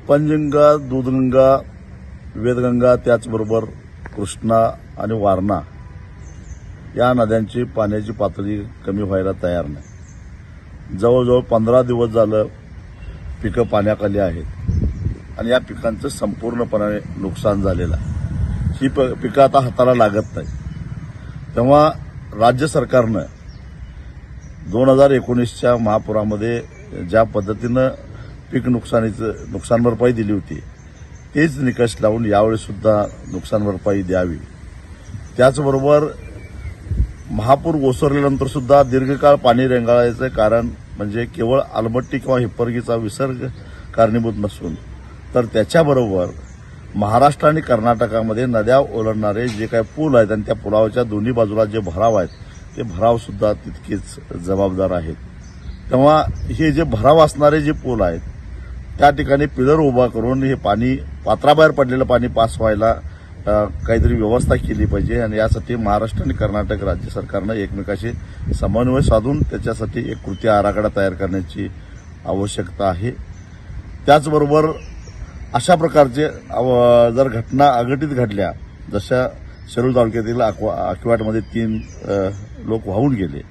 पंचगंगा, दूधगंगा, वेदगंगा त्याचबरोबर कृष्णा आणि वारणा या नद्यांची पाण्याची पातळी कमी व्हायला तयार नाही। जवळजवळ 15 दिवस झालं पिकं पाण्याखाली आहेत आणि या पिकांचं संपूर्णपणे नुकसान झालेलं आहे। ही पिकं आता हाताला लागत नाही। तेव्हा राज्य सरकारनं 2019च्या महापुरामध्ये ज्या पद्धतीनं पीक नुकसान भरपाई दिली होती तेच निकष लावून यावेळी सुद्धा नुकसान भरपाई द्यावी। त्याचबरोबर महापूर ओसरल्यानंतर सुद्धा दीर्घकाळ पाणी रेंगाळायचं कारण म्हणजे केवळ आलमट्टी किंवा हिप्परगीचा विसर्ग कारणीभूत नसून तर त्याच्याबरोबर महाराष्ट्र आणि कर्नाटकामध्ये नद्या ओलांडणारे जे काही पूल आहेत आणि त्या पुलावरच्या दोन्ही बाजूला जे भराव आहेत ते भराव सुद्धा तितकेच जबाबदार आहेत। तेव्हा हे जे भराव असणारे जे पूल आहेत त्या ठिकाणी पिलर उभा करून हे पाणी पात्राबाहेर पडलेलं पाणी पास व्हायला काहीतरी व्यवस्था केली पाहिजे आणि यासाठी महाराष्ट्र आणि कर्नाटक राज्य सरकारनं एकमेकाशी समन्वय साधून त्याच्यासाठी एक कृती आराखडा तयार करण्याची आवश्यकता आहे। त्याचबरोबर अशा प्रकारचे जर घटना अघटित घडल्या जशा शिरूर तालुक्यातील अकिवाटमध्ये 3 लोक वाहून गेले,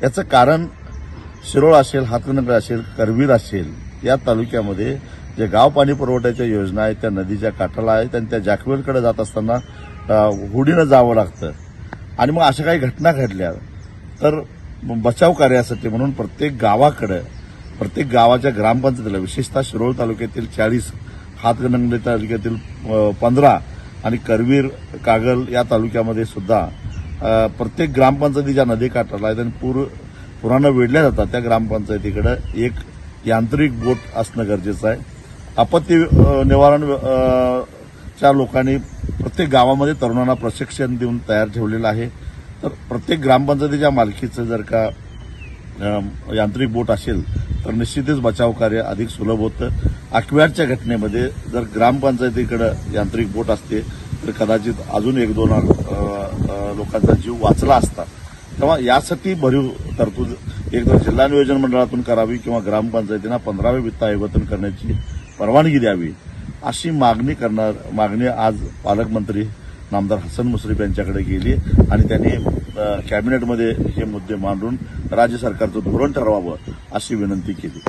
याचं कारण शिरोळ असेल, हातकणंगले असेल, करवीर असेल या तालुक्यामध्ये जे गाव पाणी पुरवठ्याच्या योजना आहेत त्या नदीच्या काठाला आहेत आणि त्या जॅकवेलकडे जात असताना होडीनं जावं लागतं आणि मग अशा काही घटना घडल्या तर बचाव कार्यासाठी म्हणून प्रत्येक गावाच्या ग्रामपंचायतीला विशेषतः शिरोळ तालुक्यातील 40, हातकणंगले तालुक्यातील 15 आणि करवीर, कागल या तालुक्यामध्ये सुद्धा प्रत्येक ग्रामपंचायतीच्या नदीकाठाला आहेत आणि पुरानं वेढल्या जातात त्या ग्रामपंचायतीकडे एक यांत्रिक बोट असणं गरजेचं आहे। आपत्ती निवारण च्या लोकांनी प्रत्येक गावामध्ये तरुणांना प्रशिक्षण देऊन तयार ठेवलेलं आहे। तर प्रत्येक ग्रामपंचायतीच्या मालकीचं जर का यांत्रिक बोट असेल तर निश्चितच बचाव कार्य अधिक सुलभ होतं। अकिवाटच्या घटनेमध्ये जर ग्रामपंचायतीकडे यांत्रिक बोट असते तर कदाचित अजून 1-2 लोकांचा जीव वाचला असता। तेव्हा यासाठी भरीव तरतूद एकदा जिल्हा नियोजन मंडळातून करावी किंवा ग्रामपंचायतींना 15व्या वित्त आयोगातून करण्याची परवानगी द्यावी अशी मागणी आज पालकमंत्री नामदार हसन मुश्रीफ यांच्याकडे गेली आणि त्यांनी कॅबिनेटमध्ये हे मुद्दे मांडून राज्य सरकारचं धोरण ठरवावं अशी विनंती केली।